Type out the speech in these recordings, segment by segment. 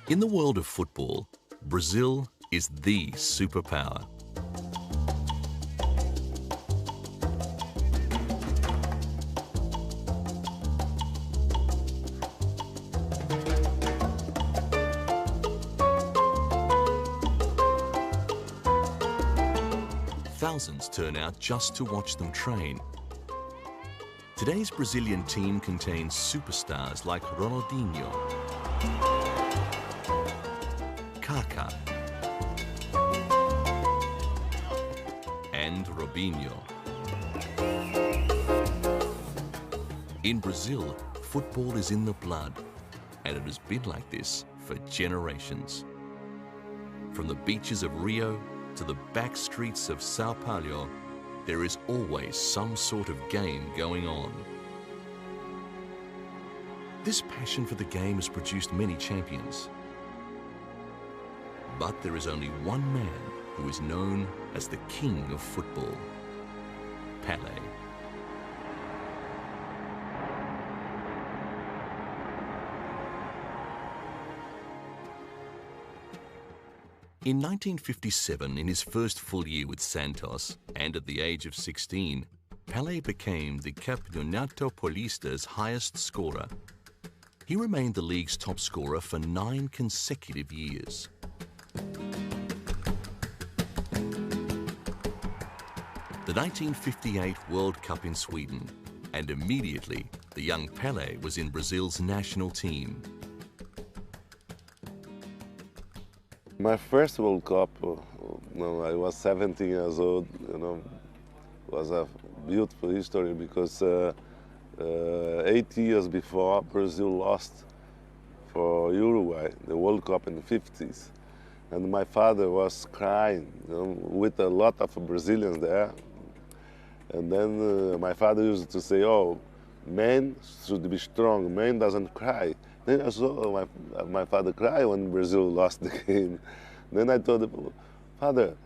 In the world of football, Brazil is the superpower. Thousands turn out just to watch them train. Today's Brazilian team contains superstars like Ronaldinho, Kaká, and Robinho. In Brazil, football is in the blood, and it has been like this for generations. From the beaches of Rio to the back streets of Sao Paulo, there is always some sort of game going on. This passion for the game has produced many champions. But there is only one man who is known as the king of football, Pelé. In 1957, in his first full year with Santos, and at the age of 16, Pelé became the Campeonato Paulista's highest scorer. He remained the league's top scorer for 9 consecutive years. The 1958 World Cup in Sweden, and immediately the young Pelé was in Brazil's national team. My first World Cup, I was 17 years old, was a beautiful history because 8 years before, Brazil lost for Uruguay, the World Cup in the 50s. And my father was crying, with a lot of Brazilians there. And then my father used to say, oh, men should be strong, men doesn't cry. Then I saw my father cry when Brazil lost the game. Then I told him, Father,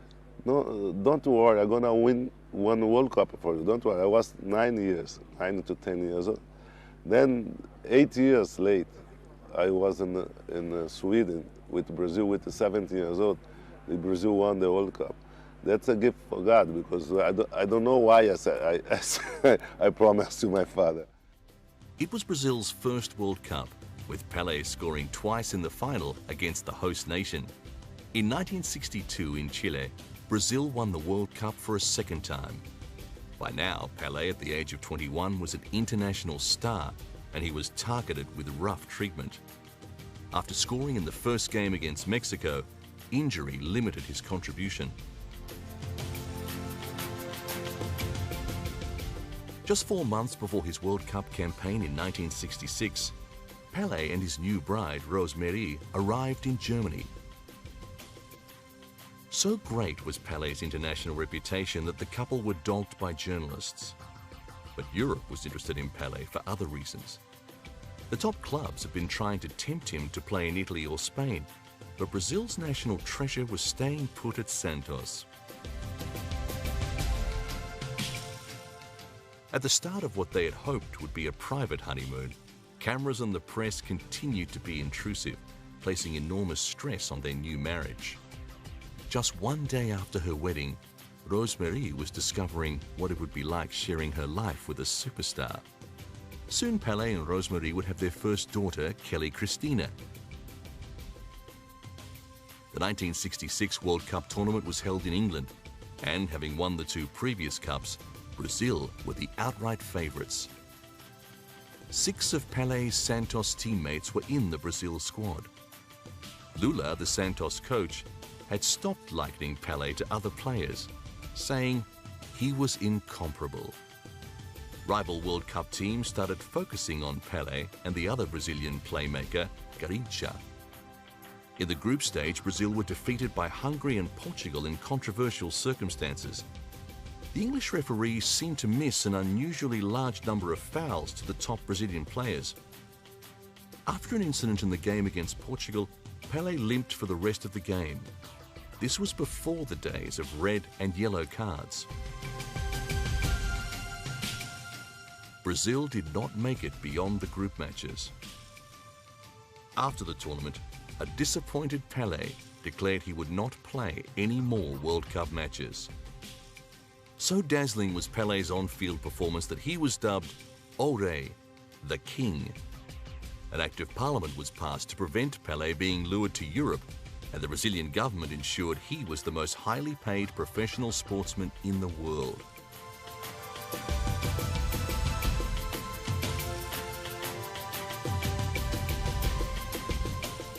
no, don't worry, I'm gonna win one World Cup for you, don't worry. I was 9 to 10 years old. Then 8 years late, I was in Sweden with Brazil with 17 years old. Brazil won the World Cup. That's a gift for God because I don't know why I promised to my father. It was Brazil's first World Cup, with Pelé scoring twice in the final against the host nation. In 1962 in Chile, Brazil won the World Cup for a second time. By now, Pelé, at the age of 21, was an international star, and he was targeted with rough treatment. After scoring in the first game against Mexico, injury limited his contribution. Just 4 months before his World Cup campaign in 1966, Pelé and his new bride, Rose Marie, arrived in Germany. So great was Pelé's international reputation that the couple were dogged by journalists. But Europe was interested in Pelé for other reasons. The top clubs have been trying to tempt him to play in Italy or Spain, but Brazil's national treasure was staying put at Santos. At the start of what they had hoped would be a private honeymoon, cameras and the press continued to be intrusive, placing enormous stress on their new marriage. Just one day after her wedding, Rose Marie was discovering what it would be like sharing her life with a superstar. Soon Pelé and Rose Marie would have their first daughter, Kelly Cristina. The 1966 World Cup tournament was held in England, and having won the 2 previous cups, Brazil were the outright favourites. 6 of Pelé's Santos teammates were in the Brazil squad. Lula, the Santos coach, had stopped likening Pelé to other players, saying he was incomparable. Rival World Cup teams started focusing on Pelé and the other Brazilian playmaker, Garrincha. In the group stage, Brazil were defeated by Hungary and Portugal in controversial circumstances. The English referees seemed to miss an unusually large number of fouls to the top Brazilian players. After an incident in the game against Portugal, Pelé limped for the rest of the game. This was before the days of red and yellow cards. Brazil did not make it beyond the group matches. After the tournament, a disappointed Pelé declared he would not play any more World Cup matches. So dazzling was Pelé's on-field performance that he was dubbed O Rei, the King. An act of parliament was passed to prevent Pelé being lured to Europe, and the Brazilian government ensured he was the most highly paid professional sportsman in the world.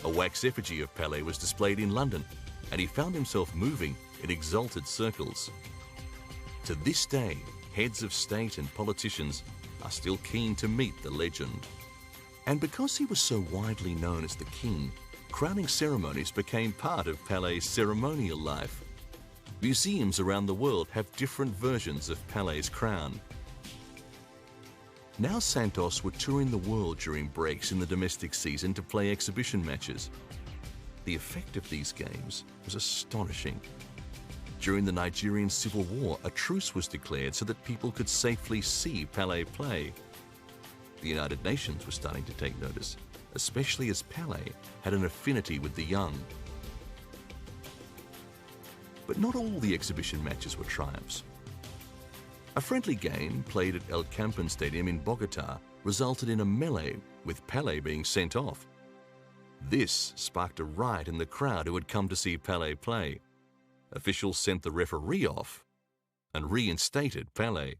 A wax effigy of Pelé was displayed in London, and he found himself moving in exalted circles. To this day, heads of state and politicians are still keen to meet the legend. And because he was so widely known as the King, crowning ceremonies became part of Pelé's ceremonial life. Museums around the world have different versions of Pelé's crown. Now Santos were touring the world during breaks in the domestic season to play exhibition matches. The effect of these games was astonishing. During the Nigerian Civil War, a truce was declared so that people could safely see Pelé play. The United Nations was starting to take notice, especially as Pelé had an affinity with the young. But not all the exhibition matches were triumphs. A friendly game played at El Campan Stadium in Bogota resulted in a melee, with Pelé being sent off. This sparked a riot in the crowd who had come to see Pelé play. Officials sent the referee off and reinstated Pelé.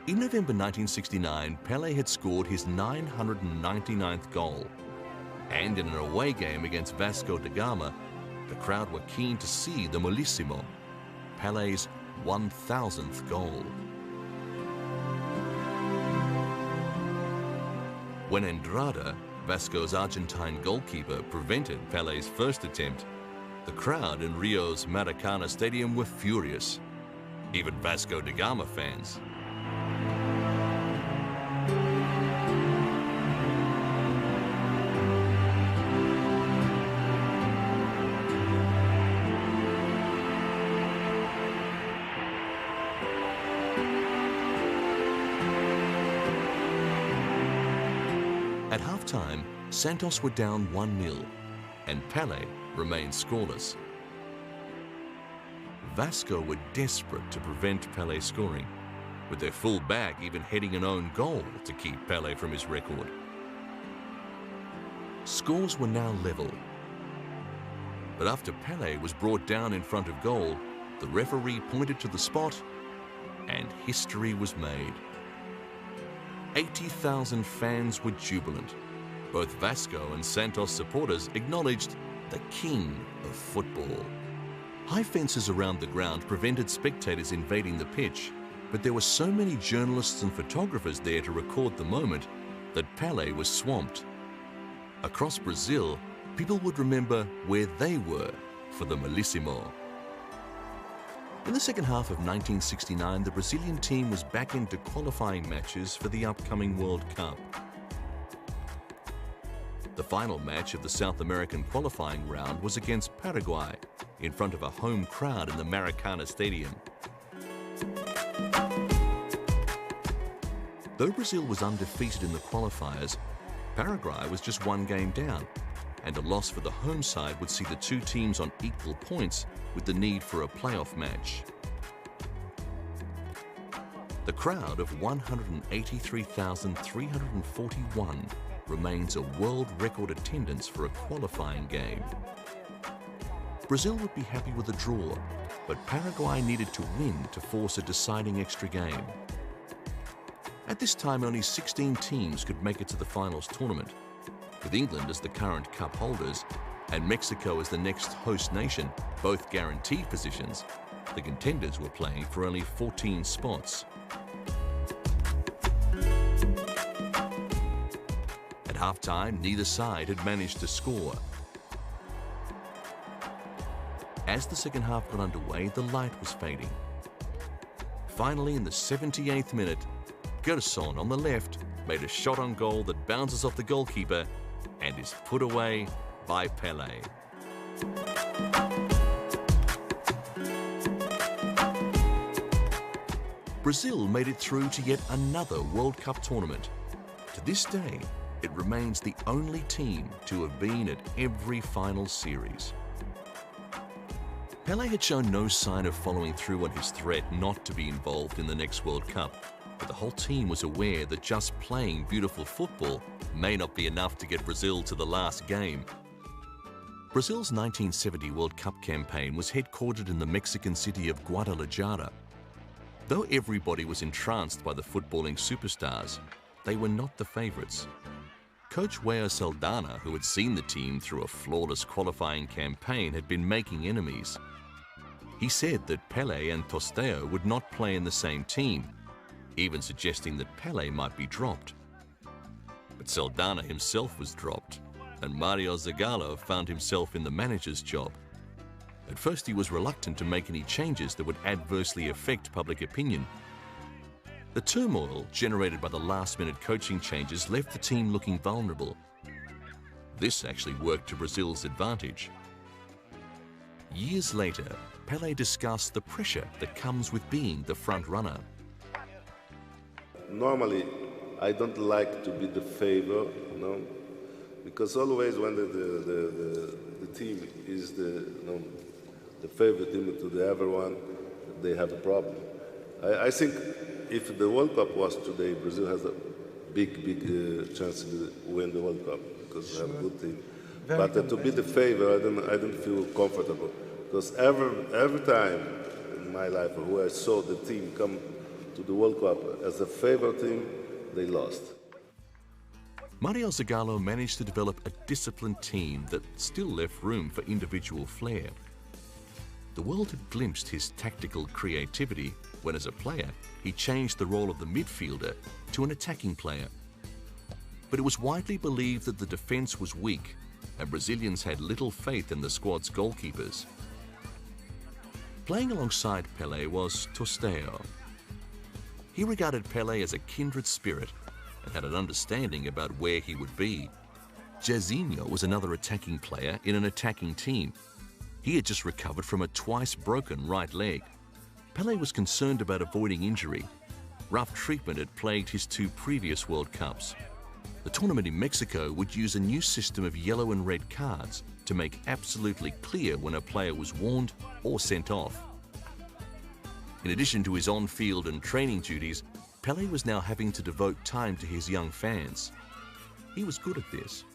In November 1969, Pelé had scored his 999th goal. And in an away game against Vasco da Gama, the crowd were keen to see the Molissimo, Pelé's 1000th goal. When Andrada, Vasco's Argentine goalkeeper, prevented Pelé's first attempt, the crowd in Rio's Maracana Stadium were furious. Even Vasco da Gama fans. At halftime, Santos were down 1-0, and Pelé remained scoreless. Vasco were desperate to prevent Pelé scoring, with their full back even heading an own goal to keep Pelé from his record. Scores were now level. But after Pelé was brought down in front of goal, the referee pointed to the spot, and history was made. 80,000 fans were jubilant. Both Vasco and Santos supporters acknowledged the king of football. High fences around the ground prevented spectators invading the pitch, but there were so many journalists and photographers there to record the moment that Pelé was swamped. Across Brazil, people would remember where they were for the Molissimo. In the second half of 1969, the Brazilian team was back into qualifying matches for the upcoming World Cup. The final match of the South American qualifying round was against Paraguay, in front of a home crowd in the Maracana Stadium. Though Brazil was undefeated in the qualifiers, Paraguay was just one game down, and a loss for the home side would see the two teams on equal points with the need for a playoff match. The crowd of 183,341 remains a world record attendance for a qualifying game. Brazil would be happy with a draw, but Paraguay needed to win to force a deciding extra game. At this time, only 16 teams could make it to the finals tournament. With England as the current cup holders and Mexico as the next host nation, both guaranteed positions, the contenders were playing for only 14 spots. At halftime, neither side had managed to score. As the second half got underway, the light was fading. Finally, in the 78th minute, Gerson on the left made a shot on goal that bounces off the goalkeeper and is put away by Pelé. Brazil made it through to yet another World Cup tournament. To this day, it remains the only team to have been at every final series. Pelé had shown no sign of following through on his threat not to be involved in the next World Cup, but the whole team was aware that just playing beautiful football may not be enough to get Brazil to the last game. Brazil's 1970 World Cup campaign was headquartered in the Mexican city of Guadalajara. Though everybody was entranced by the footballing superstars, they were not the favourites. Coach João Saldanha, who had seen the team through a flawless qualifying campaign, had been making enemies. He said that Pelé and Tostão would not play in the same team, even suggesting that Pelé might be dropped. But Saldanha himself was dropped, and Mario Zagallo found himself in the manager's job. At first, he was reluctant to make any changes that would adversely affect public opinion. The turmoil generated by the last-minute coaching changes left the team looking vulnerable. This actually worked to Brazil's advantage. Years later, Pelé discussed the pressure that comes with being the front runner. Normally, I don't like to be the favor, because always when the team is the favorite team to everyone, they have a problem. I think if the World Cup was today, Brazil has a big chance to win the World Cup because they have a good team. But to be the favor, I don't feel comfortable because every time in my life where I saw the team come to the World Cup as a favorite team, they lost. Mario Zagallo managed to develop a disciplined team that still left room for individual flair. The world had glimpsed his tactical creativity when, as a player, he changed the role of the midfielder to an attacking player. But it was widely believed that the defence was weak and Brazilians had little faith in the squad's goalkeepers. Playing alongside Pelé was Tostão. He regarded Pelé as a kindred spirit and had an understanding about where he would be. Jairzinho was another attacking player in an attacking team. He had just recovered from a twice broken right leg. Pelé was concerned about avoiding injury. Rough treatment had plagued his two previous World Cups. The tournament in Mexico would use a new system of yellow and red cards to make absolutely clear when a player was warned or sent off. In addition to his on-field and training duties, Pelé was now having to devote time to his young fans. He was good at this.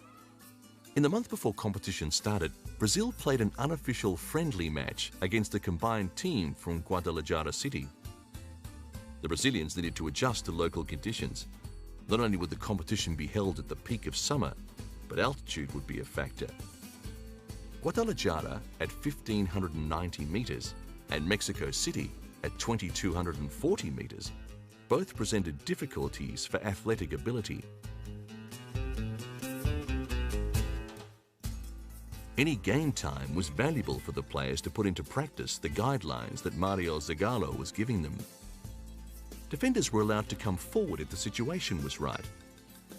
In the month before competition started, Brazil played an unofficial friendly match against a combined team from Guadalajara City. The Brazilians needed to adjust to local conditions. Not only would the competition be held at the peak of summer, but altitude would be a factor. Guadalajara at 1,590 meters and Mexico City at 2,240 meters both presented difficulties for athletic ability. Any game time was valuable for the players to put into practice the guidelines that Mario Zagallo was giving them. Defenders were allowed to come forward if the situation was right.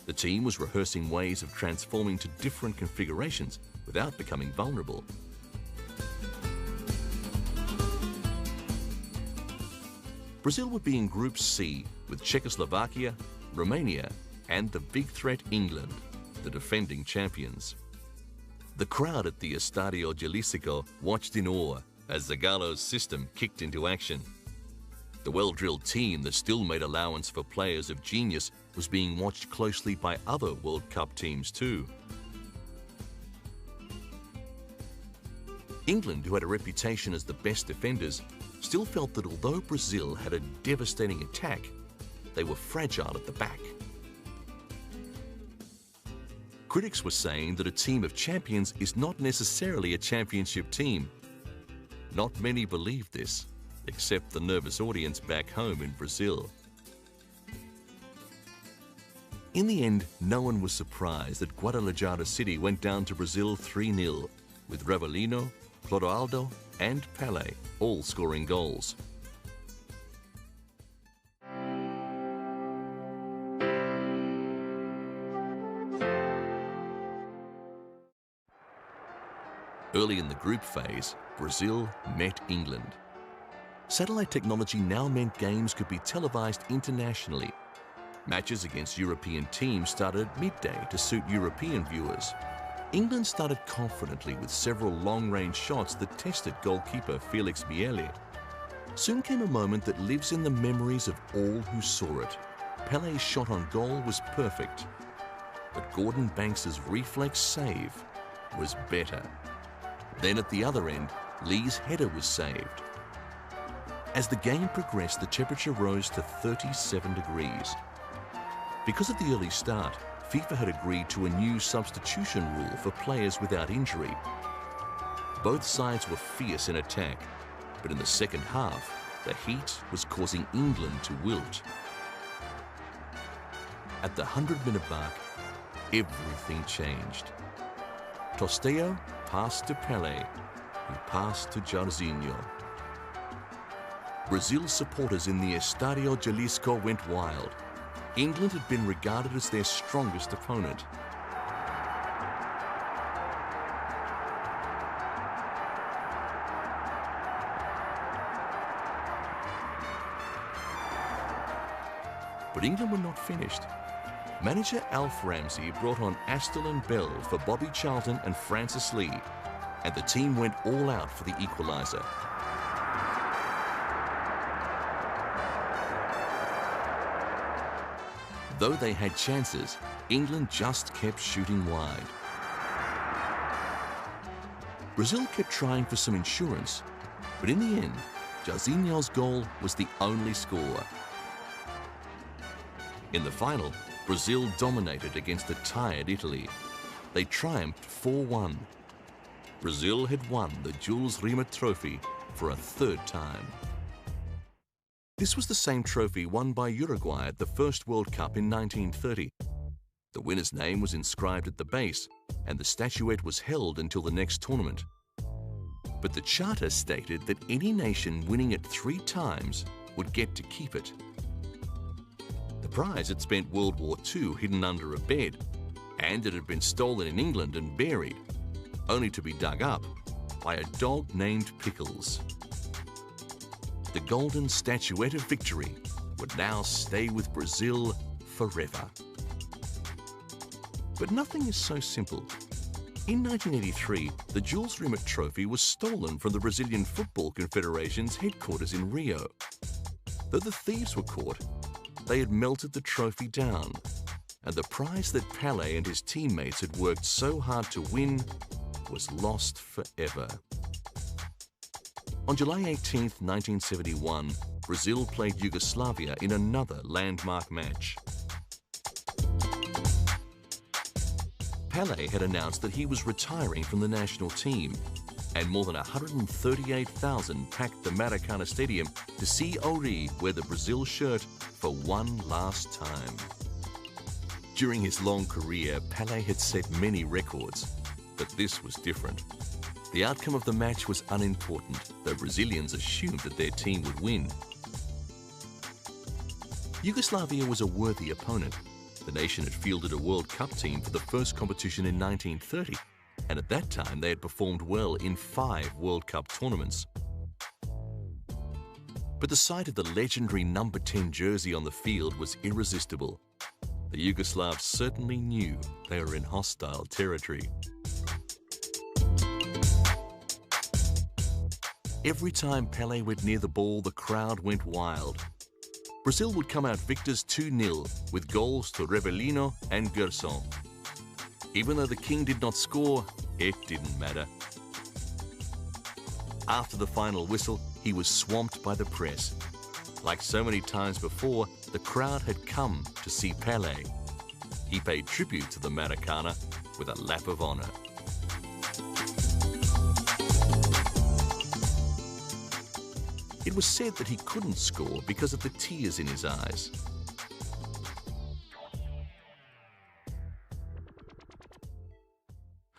The team was rehearsing ways of transforming to different configurations without becoming vulnerable. Brazil would be in Group C with Czechoslovakia, Romania, and the big threat England, the defending champions. The crowd at the Estadio Jalisco watched in awe as Zagallo's system kicked into action. The well-drilled team that still made allowance for players of genius was being watched closely by other World Cup teams too. England, who had a reputation as the best defenders, still felt that although Brazil had a devastating attack, they were fragile at the back. Critics were saying that a team of champions is not necessarily a championship team. Not many believed this, except the nervous audience back home in Brazil. In the end, no one was surprised that Guadalajara City went down to Brazil 3-0, with Ravelino, Clodoaldo and Pelé all scoring goals. Early in the group phase, Brazil met England. Satellite technology now meant games could be televised internationally. Matches against European teams started at midday to suit European viewers. England started confidently with several long-range shots that tested goalkeeper Felix Miele. Soon came a moment that lives in the memories of all who saw it. Pele's shot on goal was perfect, but Gordon Banks's reflex save was better. Then at the other end, Lee's header was saved. As the game progressed, the temperature rose to 37 degrees. Because of the early start, FIFA had agreed to a new substitution rule for players without injury. Both sides were fierce in attack, but in the second half, the heat was causing England to wilt. At the 100-minute mark, everything changed. Tostão passed to Pelé, who passed to Jairzinho. Brazil's supporters in the Estadio Jalisco went wild. England had been regarded as their strongest opponent. But England were not finished. Manager Alf Ramsey brought on Astle and Bell for Bobby Charlton and Francis Lee, and the team went all out for the equaliser. Though they had chances, England just kept shooting wide. Brazil kept trying for some insurance, but in the end, Jairzinho's goal was the only score. In the final, Brazil dominated against a tired Italy. They triumphed 4-1. Brazil had won the Jules Rimet Trophy for a third time. This was the same trophy won by Uruguay at the first World Cup in 1930. The winner's name was inscribed at the base, and the statuette was held until the next tournament. But the charter stated that any nation winning it 3 times would get to keep it. The prize had spent World War II hidden under a bed, and it had been stolen in England and buried, only to be dug up by a dog named Pickles. The golden statuette of victory would now stay with Brazil forever. But nothing is so simple. In 1983, the Jules Rimet Trophy was stolen from the Brazilian Football Confederation's headquarters in Rio. Though the thieves were caught, they had melted the trophy down, and the prize that Pelé and his teammates had worked so hard to win was lost forever. On July 18, 1971, Brazil played Yugoslavia in another landmark match. Pelé had announced that he was retiring from the national team, and more than 138,000 packed the Maracana Stadium to see Ori wear the Brazil shirt for one last time. During his long career, Pelé had set many records, but this was different. The outcome of the match was unimportant, though Brazilians assumed that their team would win. Yugoslavia was a worthy opponent. The nation had fielded a World Cup team for the first competition in 1930, and at that time they had performed well in 5 World Cup tournaments. But the sight of the legendary number 10 jersey on the field was irresistible. The Yugoslavs certainly knew they were in hostile territory. Every time Pelé went near the ball, the crowd went wild. Brazil would come out victors 2-0 with goals to Revellino and Gerson. Even though the king did not score, it didn't matter. After the final whistle, he was swamped by the press. Like so many times before, the crowd had come to see Pelé. He paid tribute to the Maracana with a lap of honor. It was said that he couldn't score because of the tears in his eyes.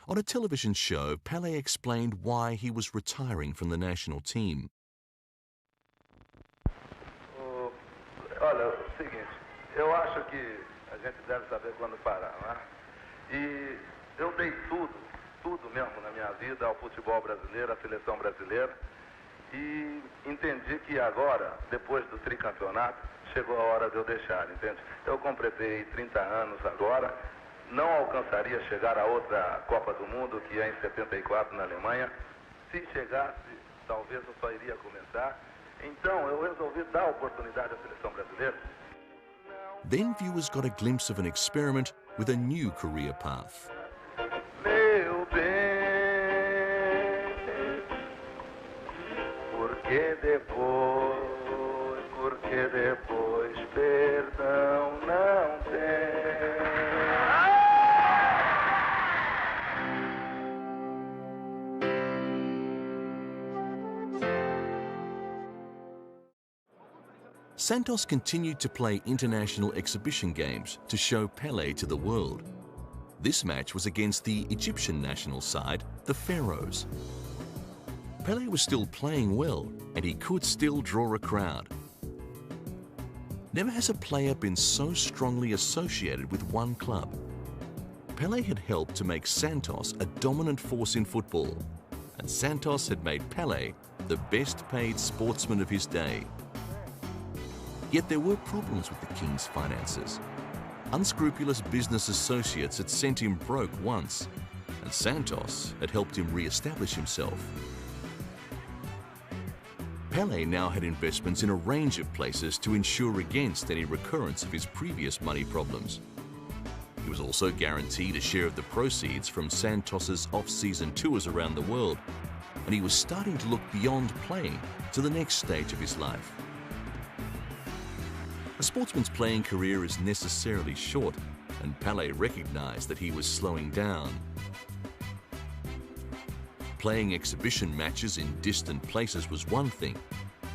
On a television show, Pelé explained why he was retiring from the national team. Olha, é o seguinte, eu acho que a gente deve saber quando parar, né? E eu dei tudo mesmo na minha vida ao futebol brasileiro, à seleção brasileira. E entendi que agora, depois do tricampeonato, chegou a hora de eu deixar, entende? Eu completei 30 anos agora, não alcançaria chegar a outra Copa do Mundo, que é em 74 na Alemanha. Se chegasse, talvez eu só iria começar. Então, eu resolvi dar oportunidade à seleção brasileira. Then viewers got a glimpse of an experiment with a new career path. Meu bem, porque depois perdão não tem. Santos continued to play international exhibition games to show Pelé to the world. This match was against the Egyptian national side, the Pharaohs. Pelé was still playing well and he could still draw a crowd. Never has a player been so strongly associated with one club. Pelé had helped to make Santos a dominant force in football, and Santos had made Pelé the best paid sportsman of his day. Yet there were problems with the King's finances. Unscrupulous business associates had sent him broke once, and Santos had helped him re-establish himself. Pelé now had investments in a range of places to ensure against any recurrence of his previous money problems. He was also guaranteed a share of the proceeds from Santos's off-season tours around the world, and he was starting to look beyond playing to the next stage of his life. A sportsman's playing career is necessarily short, and Pelé recognised that he was slowing down. Playing exhibition matches in distant places was one thing,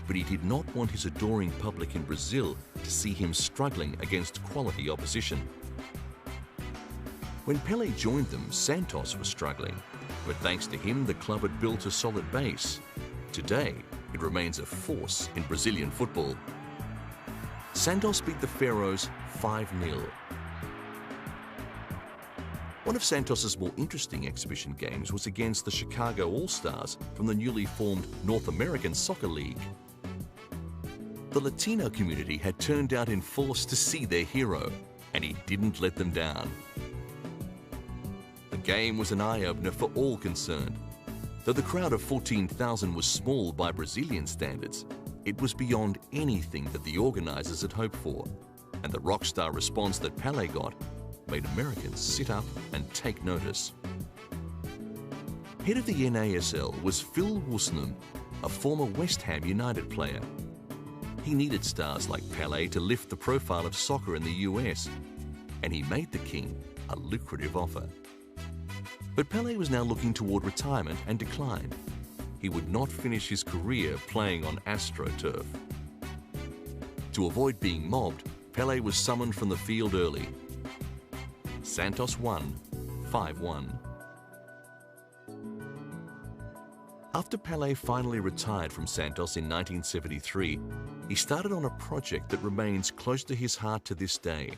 but he did not want his adoring public in Brazil to see him struggling against quality opposition. When Pelé joined them, Santos was struggling, but thanks to him, the club had built a solid base. Today, it remains a force in Brazilian football. Santos beat the Pharaohs 5-0. One of Santos's more interesting exhibition games was against the Chicago All-Stars from the newly formed North American Soccer League. The Latino community had turned out in force to see their hero, and he didn't let them down. The game was an eye-opener for all concerned. Though the crowd of 14,000 was small by Brazilian standards, it was beyond anything that the organisers had hoped for, and the rockstar response that Pelé got made Americans sit up and take notice. Head of the NASL was Phil Woosnam, a former West Ham United player. He needed stars like Pelé to lift the profile of soccer in the US, and he made the King a lucrative offer. But Pelé was now looking toward retirement and declined. He would not finish his career playing on AstroTurf. To avoid being mobbed, Pelé was summoned from the field early. Santos won 5-1. After Pelé finally retired from Santos in 1973, he started on a project that remains close to his heart to this day.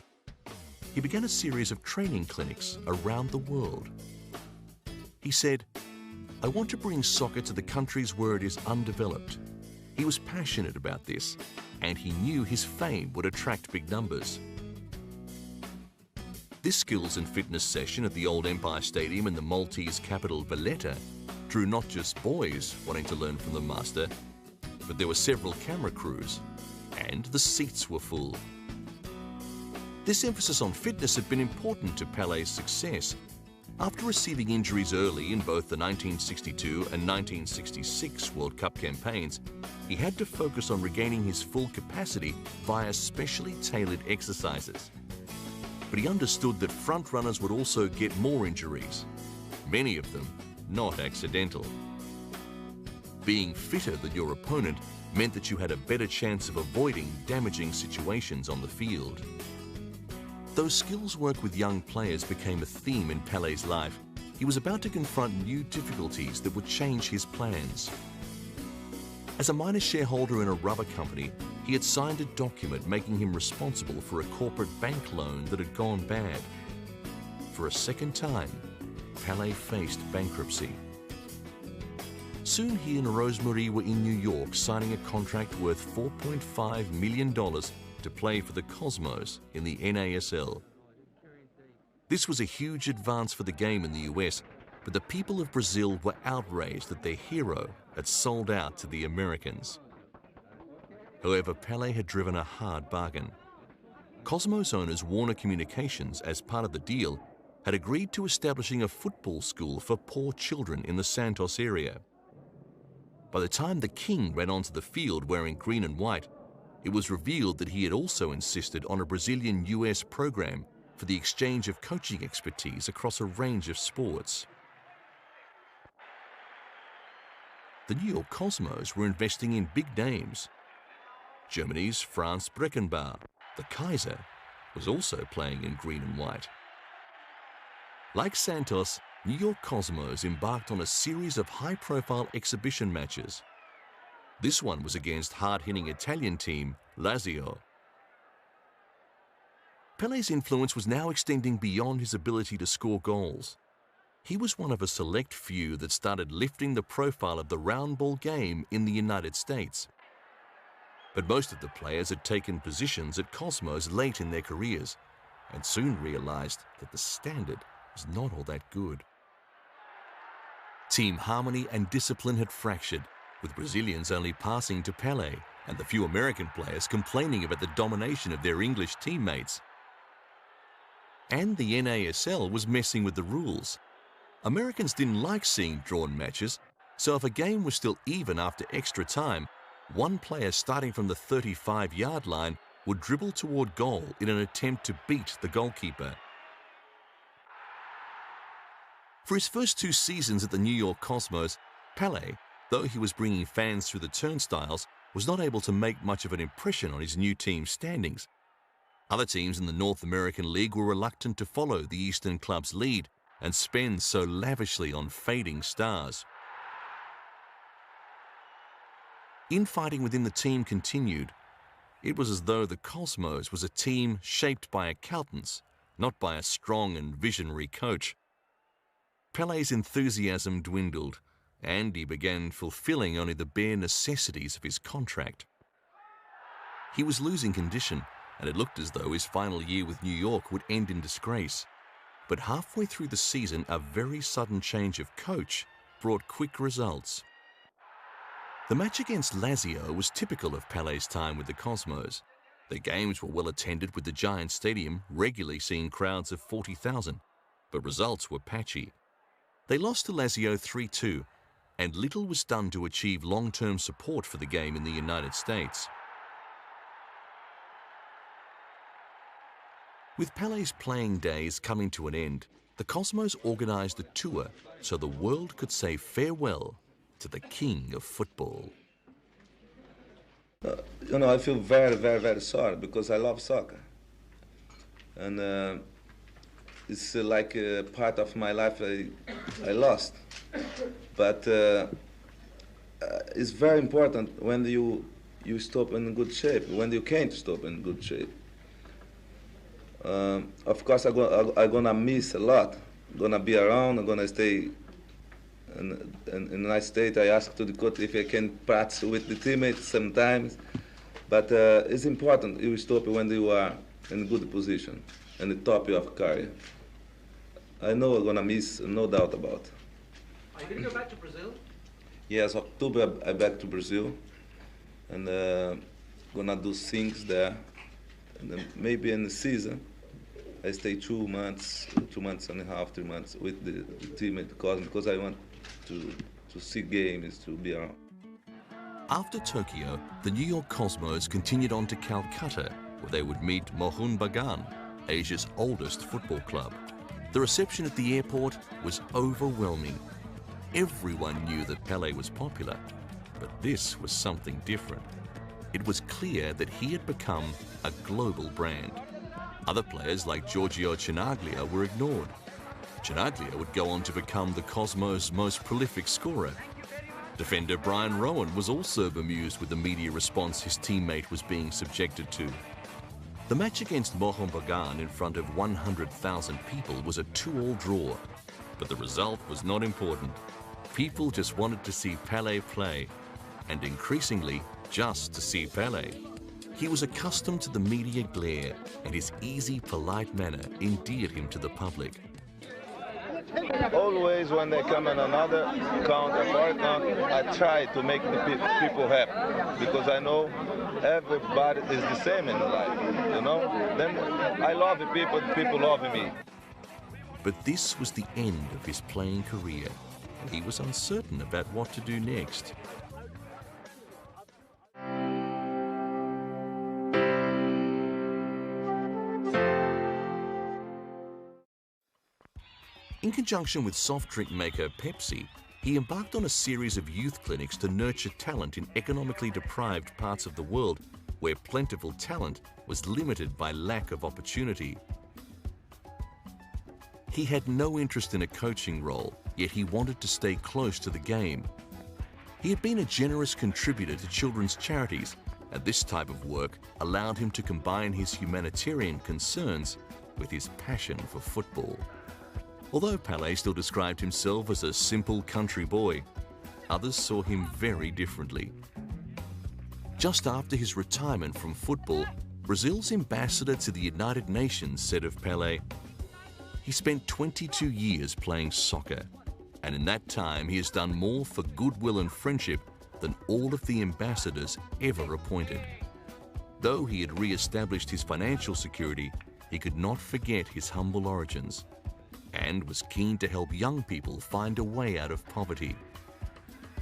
He began a series of training clinics around the world. He said, "I want to bring soccer to the countries where it is undeveloped." He was passionate about this, and he knew his fame would attract big numbers. This skills and fitness session at the old Empire Stadium in the Maltese capital Valletta drew not just boys wanting to learn from the master, but there were several camera crews, and the seats were full. This emphasis on fitness had been important to Pelé's success. After receiving injuries early in both the 1962 and 1966 World Cup campaigns, he had to focus on regaining his full capacity via specially tailored exercises. But he understood that front-runners would also get more injuries, many of them not accidental. Being fitter than your opponent meant that you had a better chance of avoiding damaging situations on the field. Though skills work with young players became a theme in Pelé's life, he was about to confront new difficulties that would change his plans. As a minor shareholder in a rubber company, he had signed a document making him responsible for a corporate bank loan that had gone bad. For a second time, Pelé faced bankruptcy. soon he and Rosemary were in New York signing a contract worth $4.5 million to play for the Cosmos in the NASL. This was a huge advance for the game in the US, but the people of Brazil were outraged that their hero had sold out to the Americans. However, Pelé had driven a hard bargain. Cosmos owners Warner Communications, as part of the deal, had agreed to establishing a football school for poor children in the Santos area. By the time the King ran onto the field wearing green and white, it was revealed that he had also insisted on a Brazilian-US program for the exchange of coaching expertise across a range of sports. The New York Cosmos were investing in big names. Germany's Franz Beckenbauer, the Kaiser, was also playing in green and white. Like Santos, New York Cosmos embarked on a series of high-profile exhibition matches. This one was against hard-hitting Italian team Lazio. Pelé's influence was now extending beyond his ability to score goals. He was one of a select few that started lifting the profile of the round ball game in the United States. But most of the players had taken positions at Cosmos late in their careers and soon realized that the standard was not all that good. Team harmony and discipline had fractured, with Brazilians only passing to Pelé and the few American players complaining about the domination of their English teammates. And the NASL was messing with the rules. Americans didn't like seeing drawn matches, so if a game was still even after extra time, one player starting from the 35-yard line would dribble toward goal in an attempt to beat the goalkeeper. For his first 2 seasons at the New York Cosmos, Pelé, though he was bringing fans through the turnstiles, was not able to make much of an impression on his new team's standings. Other teams in the North American League were reluctant to follow the Eastern club's lead and spend so lavishly on fading stars. Infighting within the team continued. It was as though the Cosmos was a team shaped by accountants, not by a strong and visionary coach. Pelé's enthusiasm dwindled, and he began fulfilling only the bare necessities of his contract. He was losing condition, and it looked as though his final year with New York would end in disgrace. But halfway through the season, a very sudden change of coach brought quick results. The match against Lazio was typical of Pelé's time with the Cosmos. Their games were well attended, with the Giant Stadium regularly seeing crowds of 40,000, but results were patchy. They lost to Lazio 3-2, and little was done to achieve long-term support for the game in the United States. With Pelé's playing days coming to an end, the Cosmos organized a tour so the world could say farewell to the king of football. I feel very, very, very sorry because I love soccer. And it's like a part of my life I lost. But it's very important when you stop in good shape, when you can't stop in good shape. Of course, I'm gonna miss a lot. I'm gonna be around. I'm gonna stay in a nice state. I asked to the coach if I can practice with the teammates sometimes. But it's important you stop when you are in a good position, in the top of your career. I know I'm gonna miss, no doubt about it. Are you gonna go back to Brazil? Yes, October I'm back to Brazil, and gonna do things there. And then maybe in the season, I stay 2 months, 2 months and a half, 3 months with the team at the Cosmos because I want to see games, to be around. After Tokyo, the New York Cosmos continued on to Calcutta, where they would meet Mohun Bagan, Asia's oldest football club. The reception at the airport was overwhelming. Everyone knew that Pelé was popular, but this was something different. It was clear that he had become a global brand. Other players like Giorgio Chinaglia were ignored. Chinaglia would go on to become the Cosmos' most prolific scorer. Defender Brian Rowan was also bemused with the media response his teammate was being subjected to. The match against Mohun Bagan in front of 100,000 people was a 2-2 draw, but the result was not important. People just wanted to see Pelé play, and increasingly just to see Pelé. He was accustomed to the media glare, and his easy, polite manner endeared him to the public. Always when they come in another country, foreign country, I try to make the people happy, because I know everybody is the same in life, you know? Then I love the people love me. But this was the end of his playing career, and he was uncertain about what to do next. In conjunction with soft drink maker Pepsi, he embarked on a series of youth clinics to nurture talent in economically deprived parts of the world where plentiful talent was limited by lack of opportunity. He had no interest in a coaching role, yet he wanted to stay close to the game. He had been a generous contributor to children's charities, and this type of work allowed him to combine his humanitarian concerns with his passion for football. Although Pelé still described himself as a simple country boy, others saw him very differently. Just after his retirement from football, Brazil's ambassador to the United Nations said of Pelé, "He spent 22 years playing soccer, and in that time he has done more for goodwill and friendship than all of the ambassadors ever appointed." Though he had re-established his financial security, he could not forget his humble origins, and was keen to help young people find a way out of poverty.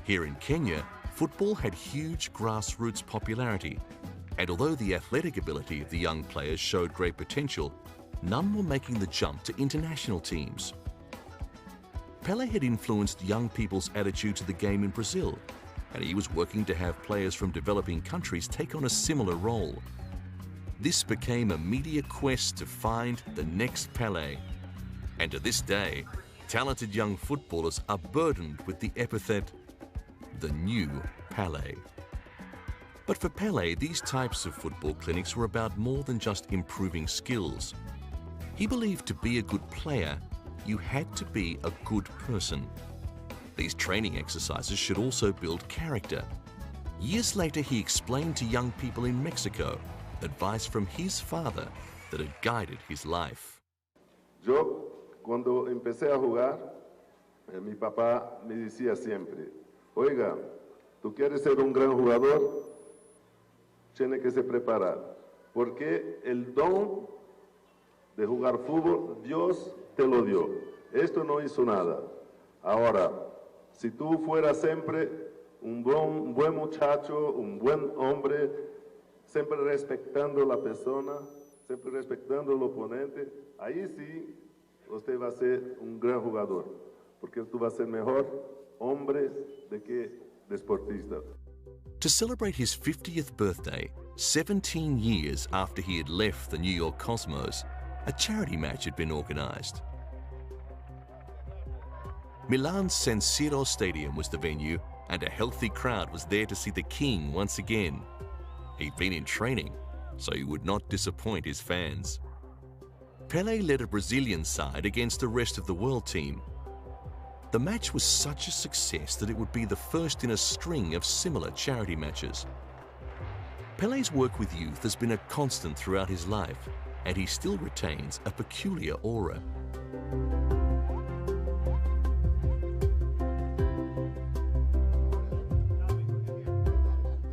Here in Kenya, football had huge grassroots popularity, and although the athletic ability of the young players showed great potential, none were making the jump to international teams. Pelé had influenced young people's attitude to the game in Brazil, and he was working to have players from developing countries take on a similar role. This became a media quest to find the next Pelé. And to this day, talented young footballers are burdened with the epithet, the new Pelé. But for Pelé, these types of football clinics were about more than just improving skills. He believed to be a good player, you had to be a good person. These training exercises should also build character. Years later, he explained to young people in Mexico advice from his father that had guided his life. Cuando empecé a jugar, mi papá me decía siempre, oiga, tú quieres ser un gran jugador, tienes que se preparar, porque el don de jugar fútbol, Dios te lo dio. Esto no hizo nada. Ahora, si tú fueras siempre un buen muchacho, un buen hombre, siempre respetando la persona, siempre respetando el oponente, ahí sí, usted va a ser un gran jugador, porque tú vas a ser mejor hombre de que deportista. To celebrate his 50th birthday, 17 years after he had left the New York Cosmos, a charity match had been organized. Milan's San Siro Stadium was the venue, and a healthy crowd was there to see the king once again. He'd been in training, so he would not disappoint his fans. Pelé led a Brazilian side against the rest of the world team. The match was such a success that it would be the first in a string of similar charity matches. Pelé's work with youth has been a constant throughout his life, and he still retains a peculiar aura.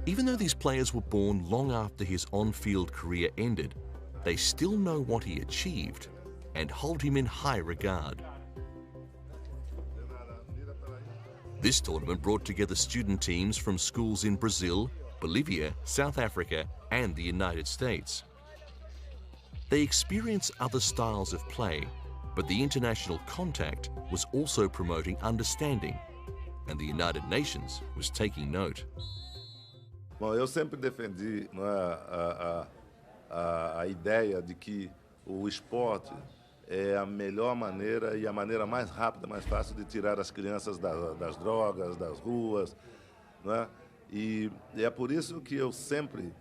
Even though these players were born long after his on-field career ended, they still know what he achieved and hold him in high regard. This tournament brought together student teams from schools in Brazil, Bolivia, South Africa, and the United States. They experienced other styles of play, but the international contact was also promoting understanding, and the United Nations was taking note. Bom, eu sempre defendi a ideia de que o esporte é a melhor maneira e a maneira mais rápida, mais fácil de tirar as crianças das drogas, das ruas, não é? E é por isso que eu sempre,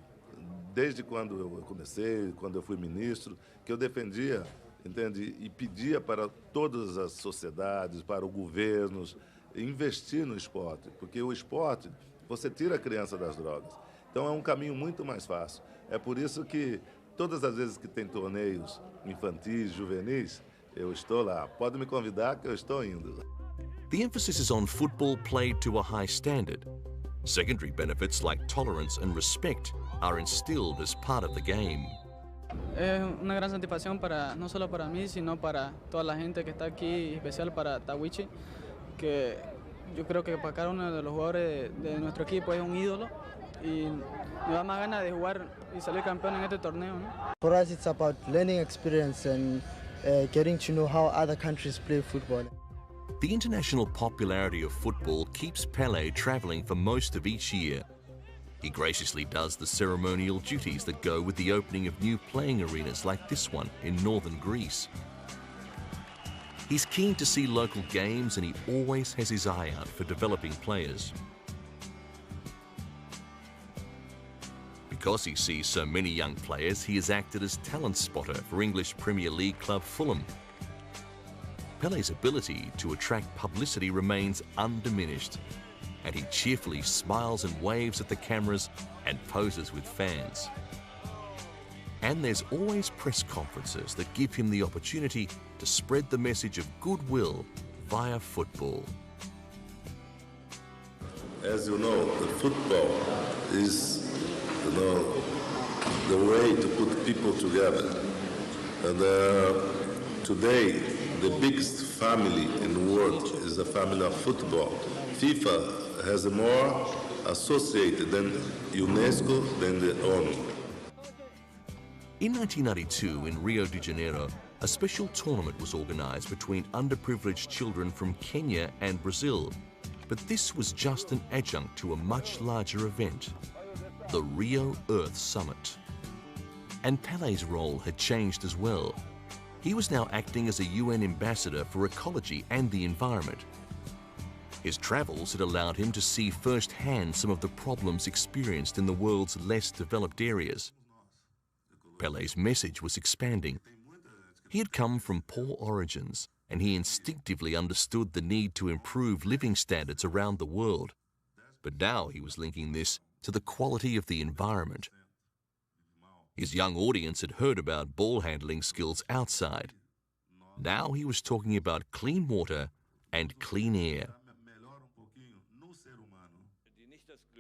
desde quando eu comecei, quando eu fui ministro, que eu defendia, entende? E pedia para todas as sociedades, para os governos, investir no esporte, porque o esporte, você tira a criança das drogas. Então é um caminho muito mais fácil. É por isso que todas as vezes que tem torneios infantis, juvenis, eu estou lá. Pode me convidar que eu estou indo. The emphasis is on football played to a high standard. Secondary benefits like tolerance and respect are instilled as part of the game. Es una gran satisfacción no solo para mí, sino para toda la gente que está aquí, especial para Tawichi, que yo creo que para cada uno de los jugadores de nuestro equipo es un ídolo y me da más ganas de jugar y salir campeón en este torneo, ¿no? For us, it's about learning experience and getting to know how other countries play football. The international popularity of football keeps Pelé travelling for most of each year. He graciously does the ceremonial duties that go with the opening of new playing arenas like this one in northern Greece. He's keen to see local games and he always has his eye out for developing players. Because he sees so many young players, he has acted as talent spotter for English Premier League club Fulham. Pelé's ability to attract publicity remains undiminished, and he cheerfully smiles and waves at the cameras and poses with fans. And there's always press conferences that give him the opportunity to spread the message of goodwill via football. As you know, the football is, the way to put people together. And today, the biggest family in the world is the family of football. FIFA has more associated than UNESCO, than the ONU. In 1992, in Rio de Janeiro, a special tournament was organised between underprivileged children from Kenya and Brazil. But this was just an adjunct to a much larger event, the Rio Earth Summit. And Pelé's role had changed as well. He was now acting as a UN ambassador for ecology and the environment. His travels had allowed him to see firsthand some of the problems experienced in the world's less developed areas. Pelé's message was expanding. He had come from poor origins, and he instinctively understood the need to improve living standards around the world. But now he was linking this to the quality of the environment. His young audience had heard about ball handling skills outside. Now he was talking about clean water and clean air.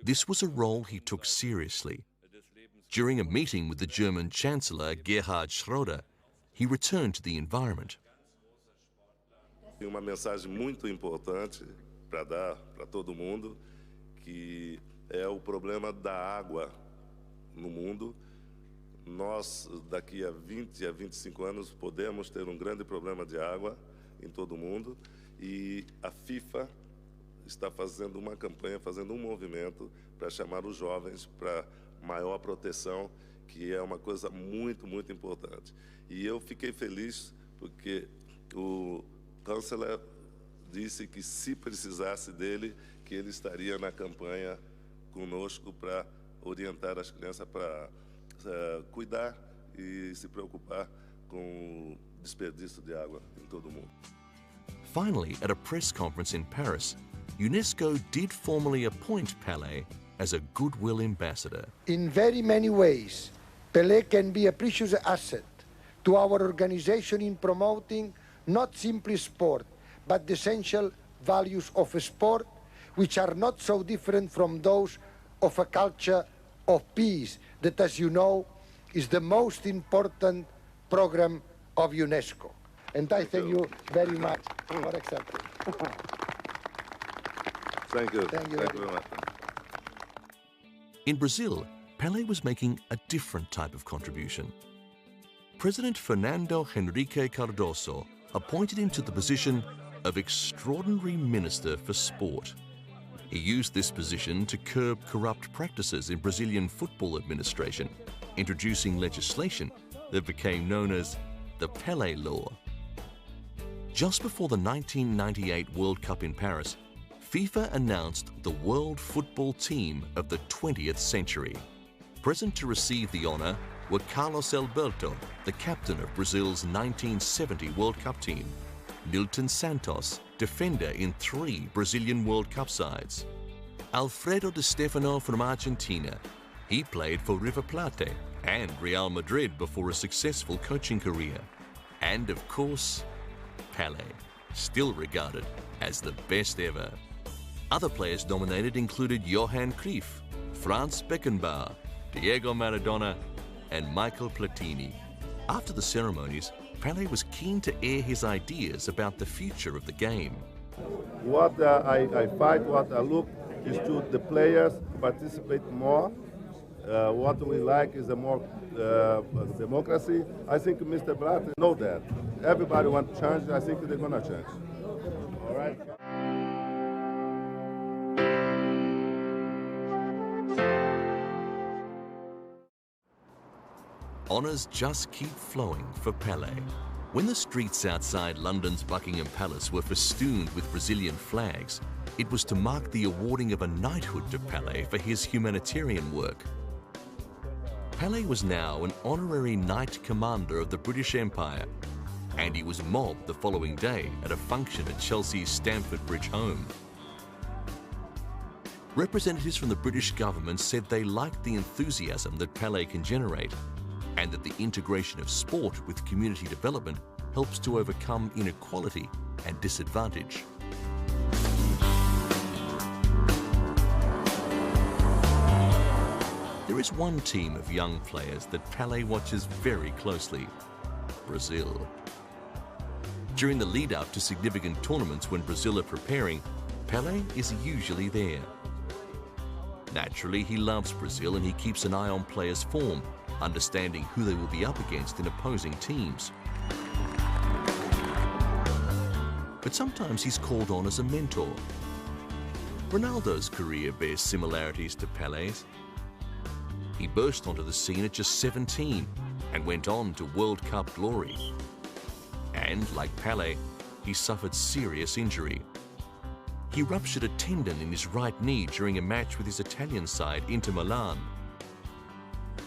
This was a role he took seriously. During a meeting with the German Chancellor Gerhard Schröder, he returned to the environment. Uma mensagem muito importante para dar para todo mundo, que é o problema da água no mundo. Nós, daqui a 20 a 25 anos, podemos ter um grande problema de água em todo o mundo. E a FIFA está fazendo uma campanha, fazendo um movimento para chamar os jovens para maior proteção, que é uma coisa muito, muito importante. E eu fiquei feliz porque o chanceler disse que se precisasse dele, que ele estaria na campanha conosco para orientar as crianças para cuidar e se preocupar com o desperdício de água em todo o mundo. Finally, at a press conference in Paris, UNESCO did formally appoint Pelé as a goodwill ambassador. In very many ways, Pelé can be a precious asset to our organization in promoting not simply sport, but the essential values of a sport, which are not so different from those of a culture of peace, that, as you know, is the most important program of UNESCO. And I thank you very much for accepting. Thank you. Thank you very much. In Brazil, Pelé was making a different type of contribution. President Fernando Henrique Cardoso appointed him to the position of Extraordinary Minister for Sport. He used this position to curb corrupt practices in Brazilian football administration, introducing legislation that became known as the Pelé Law. Just before the 1998 World Cup in Paris, FIFA announced the World Football Team of the 20th century. Present to receive the honour were Carlos Alberto, the captain of Brazil's 1970 World Cup team, Nilton Santos, defender in 3 Brazilian World Cup sides. Alfredo Di Stefano from Argentina. He played for River Plate and Real Madrid before a successful coaching career. And of course, Pelé, still regarded as the best ever. Other players nominated included Johan Cruyff, Franz Beckenbauer, Diego Maradona, and Michael Platini. After the ceremonies, Pelé was keen to air his ideas about the future of the game. What I fight, what I look, is to the players participate more. What we like is a more democracy. I think Mr. Blatter knows that. Everybody wants to change. I think they're going to change. All right. Honours just keep flowing for Pelé. When the streets outside London's Buckingham Palace were festooned with Brazilian flags, it was to mark the awarding of a knighthood to Pelé for his humanitarian work. Pelé was now an honorary Knight Commander of the British Empire, and he was mobbed the following day at a function at Chelsea's Stamford Bridge home. Representatives from the British government said they liked the enthusiasm that Pelé can generate, and that the integration of sport with community development helps to overcome inequality and disadvantage. There is one team of young players that Pelé watches very closely: Brazil. During the lead-up to significant tournaments when Brazil are preparing, Pelé is usually there. Naturally, he loves Brazil and he keeps an eye on players' form, understanding who they will be up against in opposing teams. But sometimes he's called on as a mentor. Ronaldo's career bears similarities to Pelé's. He burst onto the scene at just 17 and went on to World Cup glory. And, like Pelé, he suffered serious injury. He ruptured a tendon in his right knee during a match with his Italian side, Inter Milan.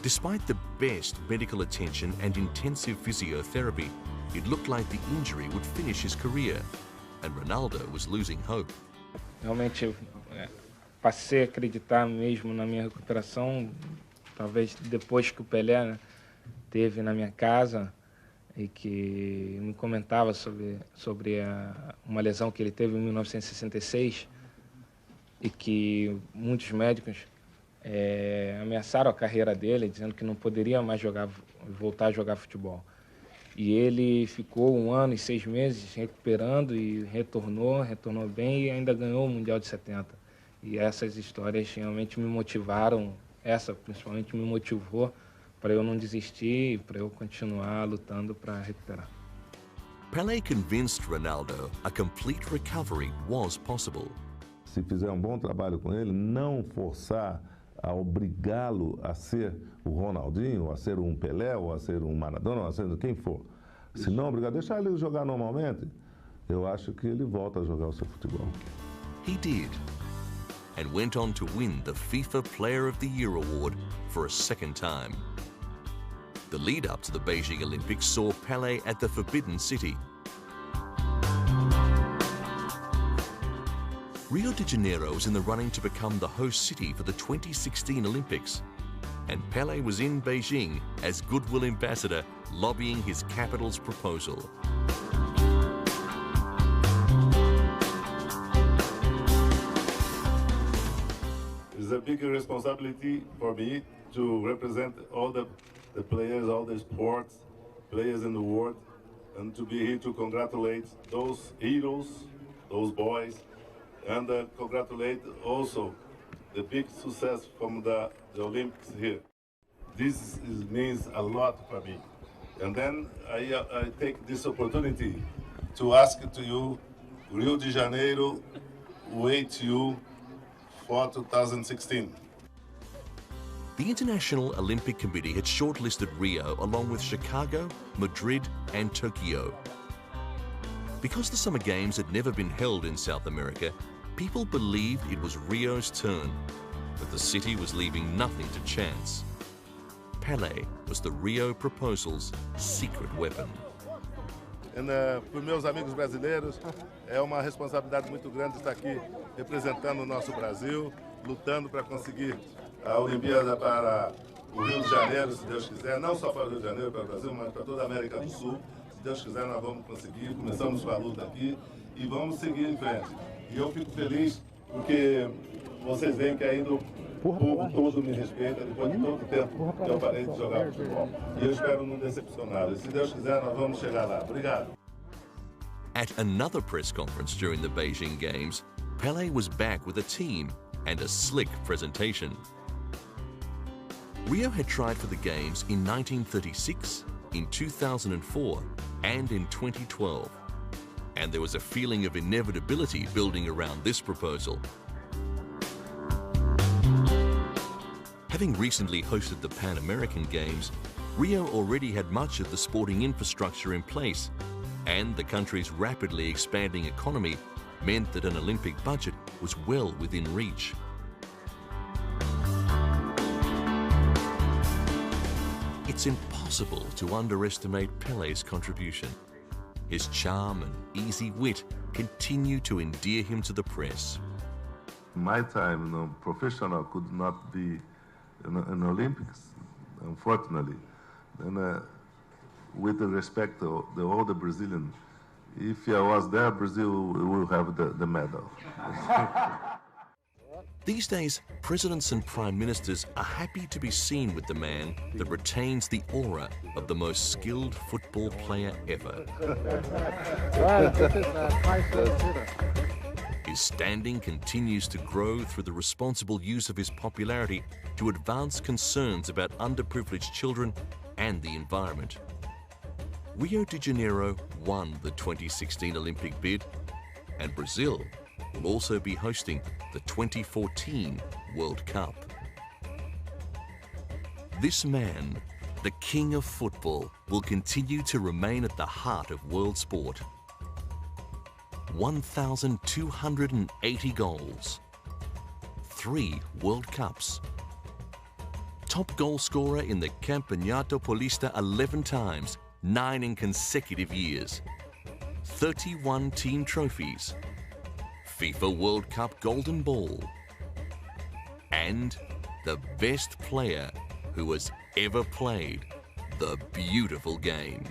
Despite the best medical attention and intensive physiotherapy, it looked like the injury would finish his career, and Ronaldo was losing hope. Realmente, passei a acreditar mesmo na minha recuperação, talvez depois que o Pelé teve na minha casa e que me comentava sobre uma lesão que ele teve em 1966 e que muitos médicos ameaçaram a carreira dele, dizendo que não poderia mais voltar a jogar futebol. E ele ficou 1 ano e 6 meses recuperando e retornou bem e ainda ganhou o Mundial de 70. E essas histórias realmente me motivaram, essa principalmente me motivou para eu não desistir e para eu continuar lutando para recuperar. Pelé convinced Ronaldo a complete recovery was possible. Se fizer um bom trabalho com ele, não forçar a obrigá-lo a ser o Ronaldinho, a ser um Pelé, ou a ser um Maradona, ou a ser quem for. Se não obrigar, deixar ele jogar normalmente, eu acho que ele volta a jogar o seu futebol. He did, and went on to win the FIFA Player of the Year award for a second time. The lead-up to the Beijing Olympics saw Pelé at the Forbidden City. Rio de Janeiro was in the running to become the host city for the 2016 Olympics, and Pelé was in Beijing as goodwill ambassador, lobbying his capital's proposal. It's a big responsibility for me to represent all the players, all the sports players in the world, and to be here to congratulate those heroes, those boys, and congratulate also the big success from the Olympics here. This means a lot for me. And then I take this opportunity to ask to you, Rio de Janeiro waits you for 2016. The International Olympic Committee had shortlisted Rio along with Chicago, Madrid, and Tokyo. Because the Summer Games had never been held in South America, people believed it was Rio's turn, but the city was leaving nothing to chance. Pelé was the Rio proposal's secret weapon. Para meus amigos brasileiros, é uma responsabilidade muito grande estar aqui representando o nosso Brasil, lutando para conseguir a Olimpíada para o Rio de Janeiro, se Deus quiser, não só para o Rio de Janeiro, para o Brasil, mas para toda a América do Sul. Se Deus quiser, nós vamos conseguir. Começamos com a luta aqui e vamos seguir em frente. E eu fico feliz porque vocês veem que ainda o povo todo me respeita depois de todo o tempo que eu parei de jogar futebol. E eu espero não decepcionar. E se Deus quiser, nós vamos chegar lá. Obrigado. At another press conference during the Beijing Games, Pelé was back with a team and a slick presentation. Rio had tried for the Games in 1936, in 2004 and in 2012. And there was a feeling of inevitability building around this proposal. Having recently hosted the Pan American Games, Rio already had much of the sporting infrastructure in place, and the country's rapidly expanding economy meant that an Olympic budget was well within reach. It's impossible to underestimate Pelé's contribution. His charm and easy wit continue to endear him to the press. In my time, professional could not be in Olympics, unfortunately. And with the respect of all the Brazilian, if I was there, Brazil will have the medal. These days, presidents and prime ministers are happy to be seen with the man that retains the aura of the most skilled football player ever. His standing continues to grow through the responsible use of his popularity to advance concerns about underprivileged children and the environment. Rio de Janeiro won the 2016 Olympic bid, and Brazil will also be hosting the 2014 World Cup. This man, the king of football, will continue to remain at the heart of world sport. 1,280 goals, 3 World Cups, top goal scorer in the Campeonato Paulista 11 times, 9 in consecutive years, 31 team trophies, FIFA World Cup Golden Ball, and the best player who has ever played the beautiful game.